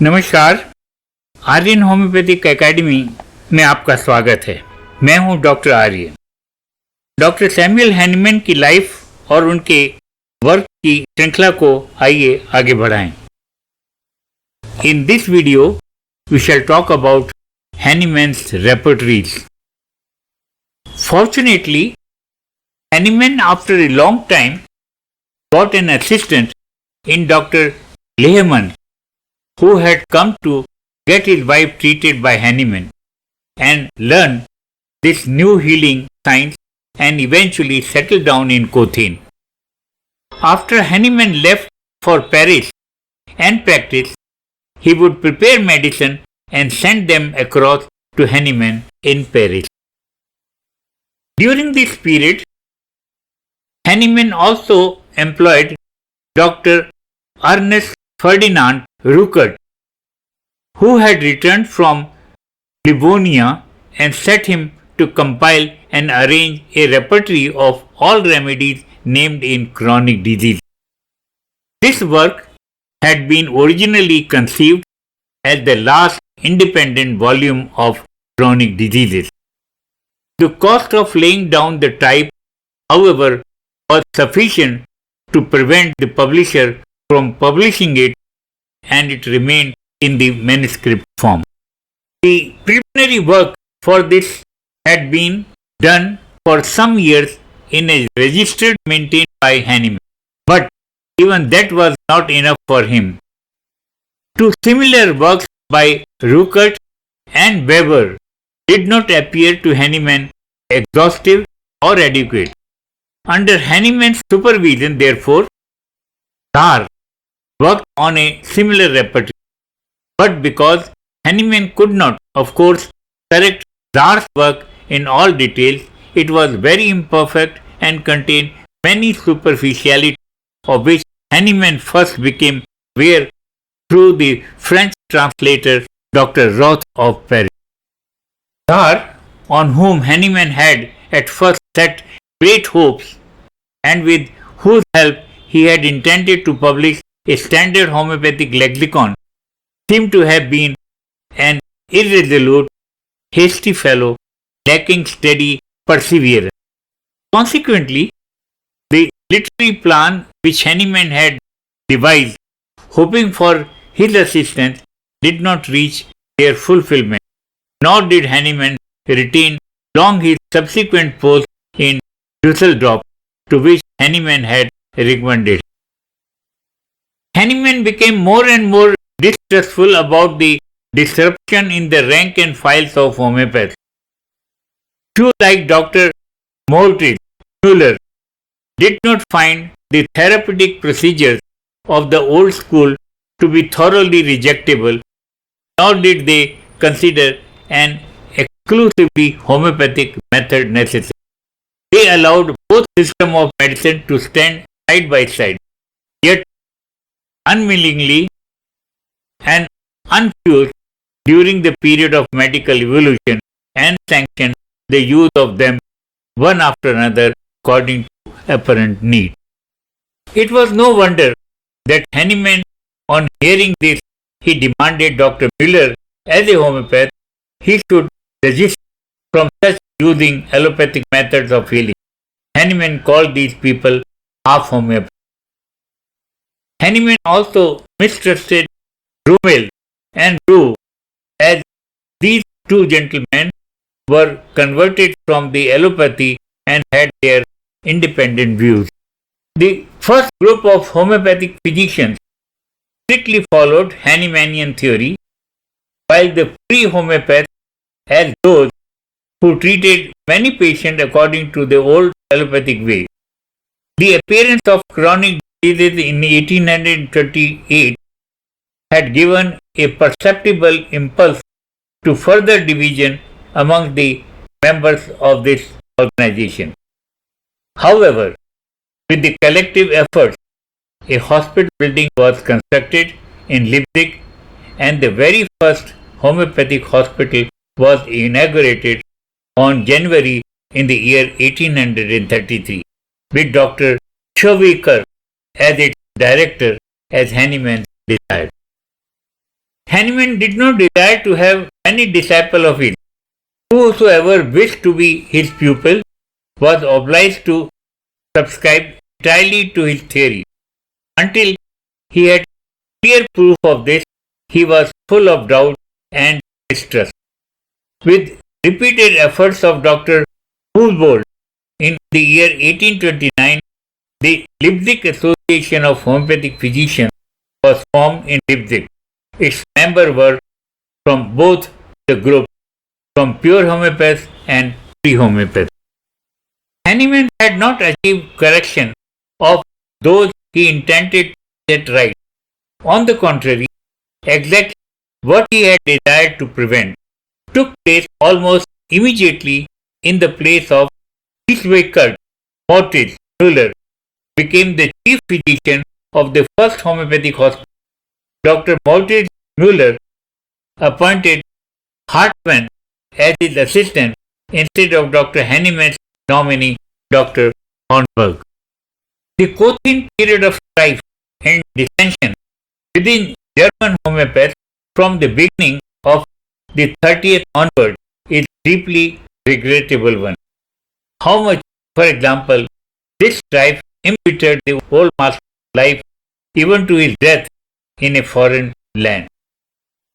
नमस्कार, Aryan homeopathic academy में आपका स्वागत है। मैं हूं doctor Aryan. Doctor Samuel Hahnemann की लाइफ और उनके वर्क की श्रृंखला को आइए आगे बढ़ाएं। In this video we shall talk about Hahnemann's repertories. Fortunately, Hahnemann after a long time got an assistant in Dr. Hahnemann, who had come to get his wife treated by Hahnemann and learn this new healing science and eventually settled down in Cochin. After Hahnemann left for Paris and practice, he would prepare medicine and send them across to Hahnemann in Paris. During this period, Hahnemann also employed Dr. Ernest Ferdinand Ruckert, who had returned from Livonia, and set him to compile and arrange a repertory of all remedies named in chronic disease. This work had been originally conceived as the last independent volume of chronic diseases. The cost of laying down the type, however, was sufficient to prevent the publisher from publishing it, and it remained in the manuscript form. The preliminary work for this had been done for some years in a register maintained by Hahnemann, but even that was not enough for him. Two similar works by Ruckert and Weber did not appear to Hahnemann exhaustive or adequate. Under Hahnemann's supervision, therefore, Dar worked on a similar repertory, but because Hahnemann could not, of course, correct Dar's work in all details, it was very imperfect and contained many superficialities of which Hahnemann first became aware through the French translator Dr. Roth of Paris. Dar, on whom Hahnemann had at first set great hopes and with whose help he had intended to publish a standard homeopathic lexicon, seemed to have been an irresolute, hasty fellow lacking steady perseverance. Consequently, the literary plan which Hahnemann had devised, hoping for his assistance, did not reach their fulfillment, nor did Hahnemann retain long his subsequent post in Dusseldorf, to which Hahnemann had recommended. Hahnemann became more and more distrustful about the disruption in the rank and files of homeopathy. Few like Dr. Moultrie Müller did not find the therapeutic procedures of the old school to be thoroughly rejectable, nor did they consider an exclusively homeopathic method necessary. They allowed both systems of medicine to stand side by side, yet unwillingly and unfused during the period of medical evolution, and sanctioned the use of them one after another according to apparent need. It was no wonder that Hahnemann, on hearing this, he demanded Dr. Müller, as a homeopath, he should desist from such using allopathic methods of healing. Hahnemann called these people half homeopaths. Hahnemann also mistrusted Rummel and Roux, as these two gentlemen were converted from the allopathy and had their independent views. The first group of homeopathic physicians strictly followed Hahnemannian theory, while the pre-homeopaths, as those who treated many patients according to the old allopathic way. The appearance of chronic diseases in 1838 had given a perceptible impulse to further division among the members of this organization. However, with the collective efforts, a hospital building was constructed in Leipzig, and the very first homeopathic hospital was inaugurated on January in the year 1833, with Dr. Schoeviker as its director, as Hahnemann desired. Hahnemann did not desire to have any disciple of his. Whosoever wished to be his pupil was obliged to subscribe entirely to his theory. Until he had clear proof of this, he was full of doubt and mistrust. With repeated efforts of Dr. Humboldt in the year 1829, the Leipzig Association of Homeopathic Physicians was formed in Leipzig. Its members were from both the groups, from pure homeopaths and pre-homeopaths. Hahnemann had not achieved correction of those he intended to set right. On the contrary, exactly what he had desired to prevent took place almost immediately. In the place of Wiesweckert, Mortis Müller became the chief physician of the first homeopathic hospital. Dr. Mortis Müller appointed Hartmann as his assistant instead of Dr. Hahnemann's nominee, Dr. Hornberg. The Cothin period of strife and dissension within German homeopaths from the beginning of the 30th onward is deeply regrettable one. How much, for example, this strife embittered the old master's life even to his death in a foreign land.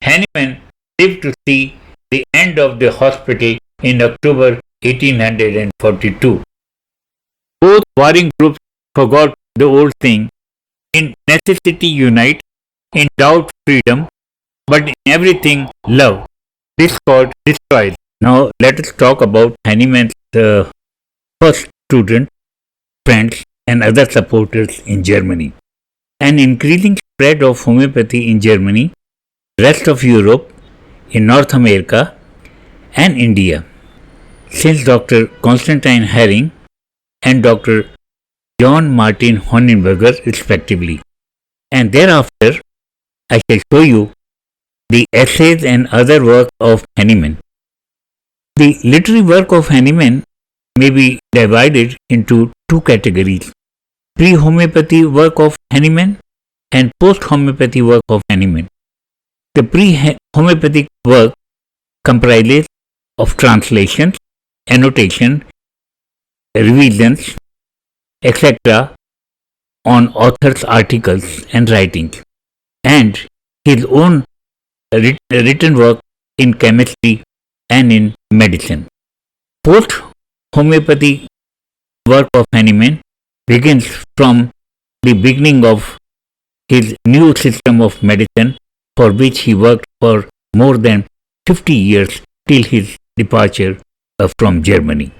Hahnemann lived to see the end of the hospital in October 1842. Both warring groups forgot the old saying, in necessity unite, in doubt freedom, but in everything love. Discord destroys. Now let us talk about Hahnemann's first student, friends and other supporters in Germany. An increasing spread of homeopathy in Germany, rest of Europe, in North America and India. Since Dr. Constantine Herring and Dr. John Martin Honenberger respectively. And thereafter I shall show you the essays and other work of Hahnemann. The literary work of Hahnemann may be divided into two categories: pre-homeopathy work of Hahnemann and post-homeopathy work of Hahnemann. The pre-homeopathic work comprises of translations, annotation, revisions, etc. on authors' articles and writings, and his own written work in chemistry and in medicine. Post-homeopathy work of Hahnemann begins from the beginning of his new system of medicine, for which he worked for more than 50 years till his departure from Germany.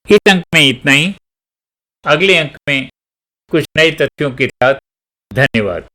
इस अंक में इतना ही। अगले अंक में कुछ नए तथ्यों के साथ। धन्यवाद।